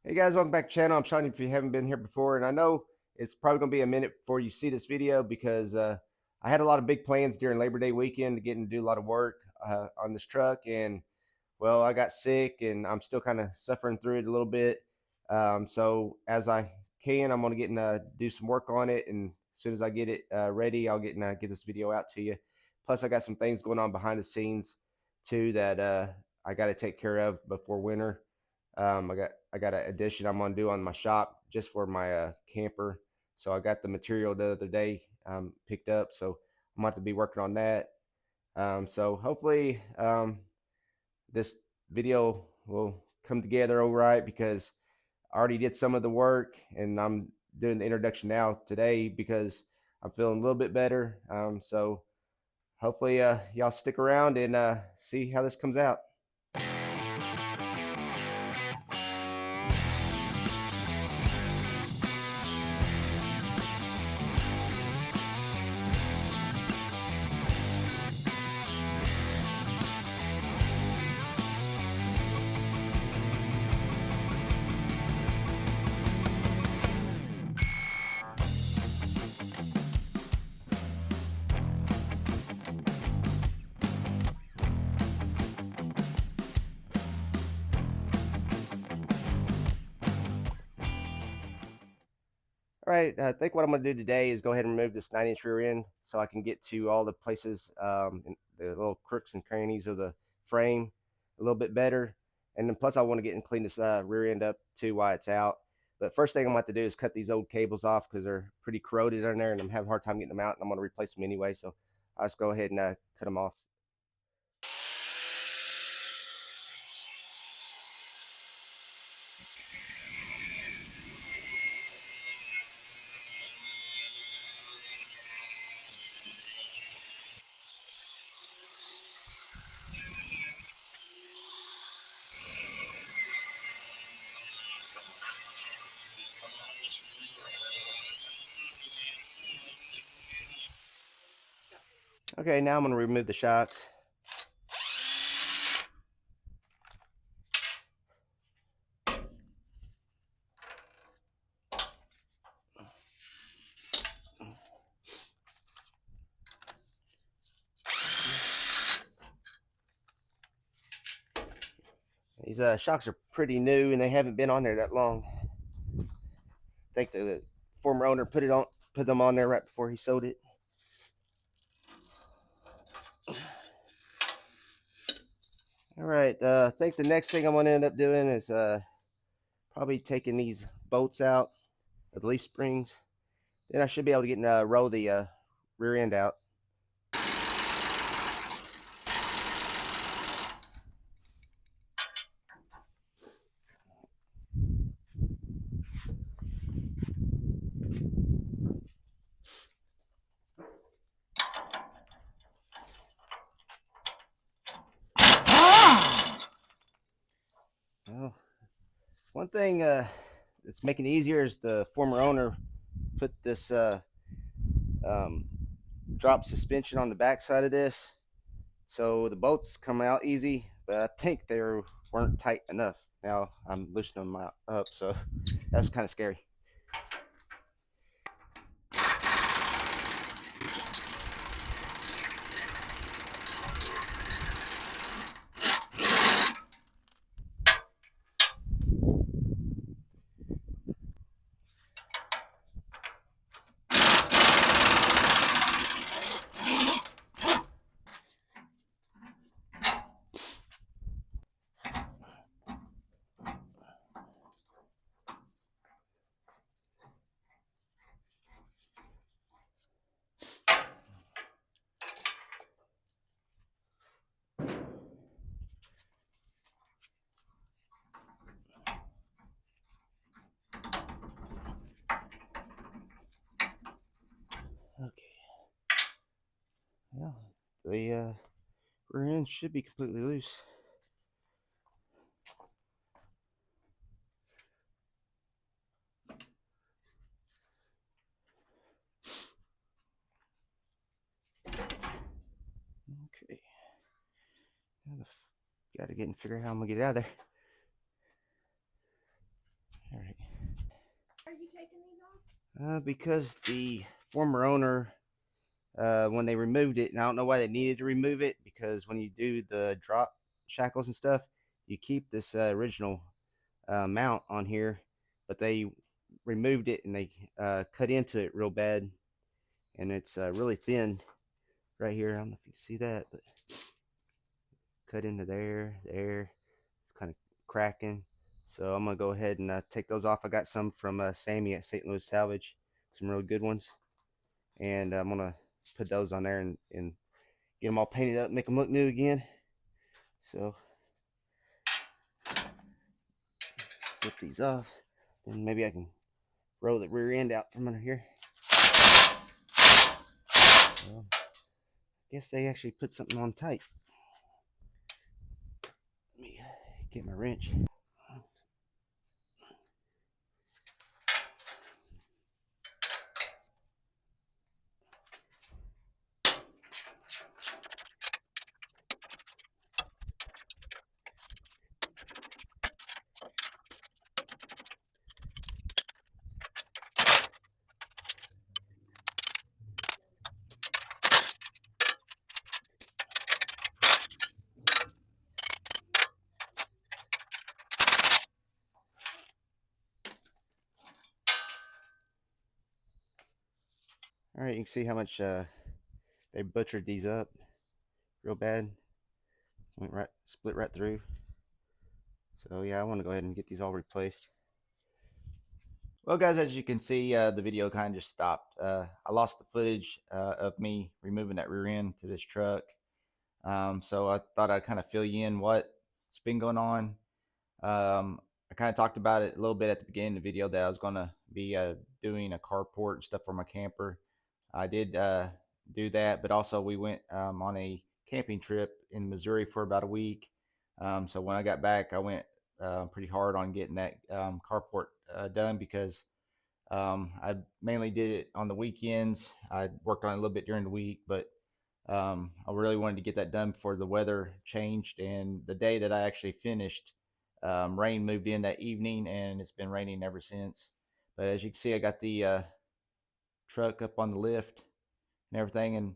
Hey guys, welcome back to the channel. I'm Sean if you haven't been here before, and I know it's probably going to be a minute before you see this video because I had a lot of big plans during Labor Day weekend to get and do a lot of work on this truck, and well, I got sick and I'm still kind of suffering through it a little bit. So as I can, I'm going to get and do some work on it, and as soon as I get it ready, I'll get this video out to you. Plus, I got some things going on behind the scenes too that I got to take care of before winter. I got an addition I'm gonna do on my shop just for my camper. So I got the material the other day picked up. So I'm going to be working on that. So hopefully this video will come together all right because I already did some of the work and I'm doing the introduction now today because I'm feeling a little bit better. So hopefully y'all stick around and see how this comes out. All right, I think what I'm going to do today is go ahead and remove this 9-inch rear end so I can get to all the places, the little crooks and crannies of the frame a little bit better. And then plus I want to get and clean this rear end up too while it's out. But first thing I'm going to have to do is cut these old cables off because they're pretty corroded on there and I'm having a hard time getting them out, and I'm going to replace them anyway. So I'll just go ahead and cut them off. Okay, now I'm going to remove the shocks. These shocks are pretty new and they haven't been on there that long. I think the former owner put them on there right before he sold it. All right, I think the next thing I'm going to end up doing is probably taking these bolts out of the leaf springs. Then I should be able to get and roll the rear end out. Well, one thing that's making it easier is the former owner put this um, drop suspension on the back side of this, so the bolts come out easy, but I think they weren't tight enough. Now I'm loosening them up, so that's kind of scary. Okay. Well, the rear end should be completely loose. Okay. Now got to get and figure out how I'm gonna get it out of there. Because the former owner, when they removed it, and I don't know why they needed to remove it, because when you do the drop shackles and stuff, you keep this original mount on here, but they removed it and they cut into it real bad, and it's really thin right here. I don't know if you see that, but cut into there. It's kind of cracking. So I'm gonna go ahead and take those off. I got some from Sammy at St. Louis Salvage, some real good ones, and I'm gonna put those on there and get them all painted up, make them look new again. So slip these off, and maybe I can roll the rear end out from under here. Well, I guess they actually put something on tight. Let me get my wrench. All right, you can see how much they butchered these up real bad. Went right, split right through. So yeah, I want to go ahead and get these all replaced. Well, guys, as you can see, the video kind of just stopped. I lost the footage of me removing that rear end to this truck. So I thought I'd kind of fill you in what's been going on. I kind of talked about it a little bit at the beginning of the video that I was going to be doing a carport and stuff for my camper. I did do that, but also we went on a camping trip in Missouri for about a week. So when I got back, I went pretty hard on getting that carport done because I mainly did it on the weekends. I worked on it a little bit during the week, but I really wanted to get that done before the weather changed. And the day that I actually finished, rain moved in that evening, and it's been raining ever since. But as you can see, I got the truck up on the lift and everything, and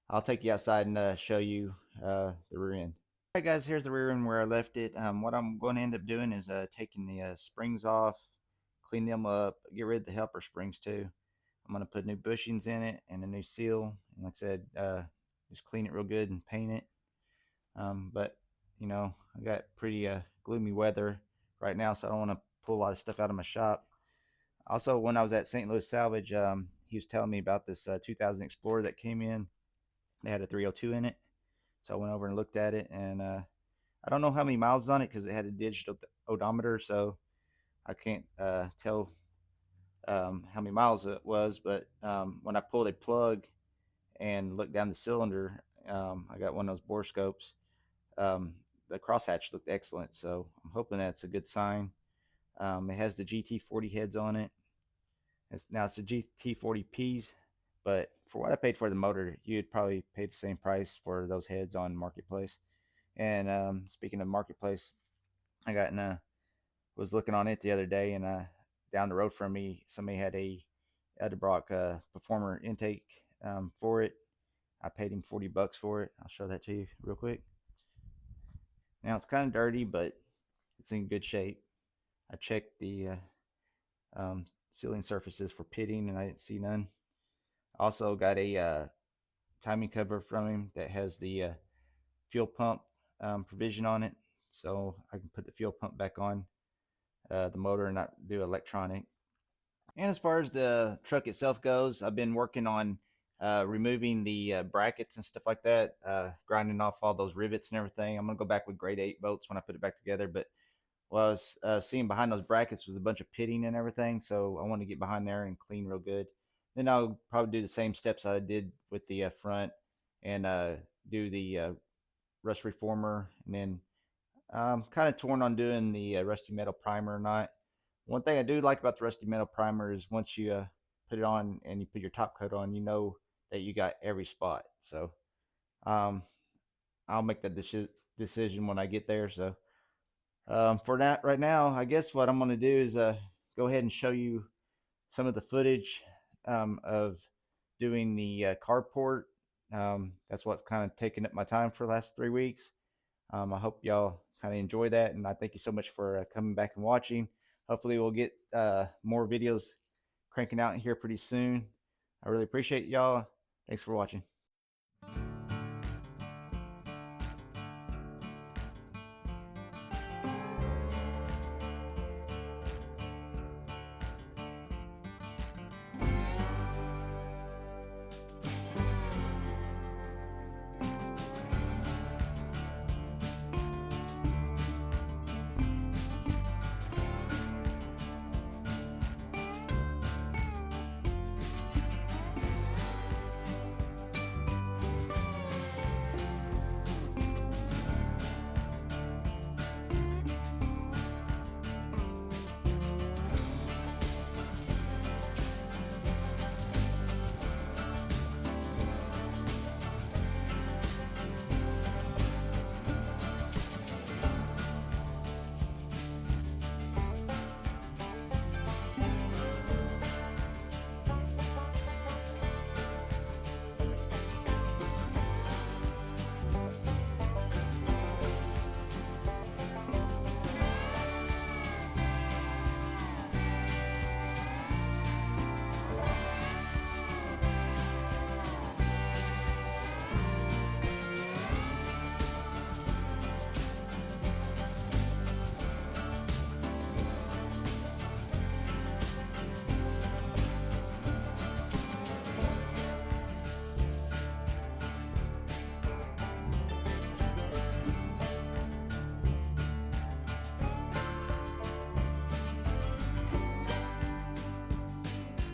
I'll take you outside and show you the rear end. All right, guys, here's the rear end where I left it. What I'm going to end up doing is taking the springs off, clean them up, get rid of the helper springs too. I'm going to put new bushings in it and a new seal. And like I said, just clean it real good and paint it. But, you know, I got pretty gloomy weather right now, so I don't want to pull a lot of stuff out of my shop. Also, when I was at St. Louis Salvage, he was telling me about this 2000 Explorer that came in. They had a 302 in it. So I went over and looked at it, and I don't know how many miles on it because it had a digital odometer, so I can't tell how many miles it was. But when I pulled a plug and looked down the cylinder, I got one of those bore scopes. The crosshatch looked excellent, so I'm hoping that's a good sign. It has the GT40 heads on it. It's a GT40Ps, but for what I paid for the motor, you'd probably pay the same price for those heads on Marketplace. And speaking of Marketplace, I got in a was looking on it the other day, and down the road from me, somebody had a Edelbrock Performer intake for it. I paid him $40 for it. I'll show that to you real quick. Now it's kind of dirty, but it's in good shape. I checked the sealing surfaces for pitting, and I didn't see none. Also got a timing cover from him that has the fuel pump provision on it, so I can put the fuel pump back on the motor and not do electronic. And as far as the truck itself goes, I've been working on removing the brackets and stuff like that, grinding off all those rivets and everything. I'm gonna go back with grade 8 bolts when I put it back together, but what I was seeing behind those brackets was a bunch of pitting and everything, so I want to get behind there and clean real good. Then I'll probably do the same steps I did with the front and do the rust reformer, and then kind of torn on doing the rusty metal primer or not. One thing I do like about the rusty metal primer is once you put it on and you put your top coat on, you know that you got every spot. So um, I'll make that decision when I get there. So for that right now, I guess what I'm going to do is go ahead and show you some of the footage of doing the carport. That's what's kind of taken up my time for the last 3 weeks. I hope y'all kind of enjoy that, and I thank you so much for coming back and watching. Hopefully, we'll get more videos cranking out here pretty soon. I really appreciate y'all. Thanks for watching.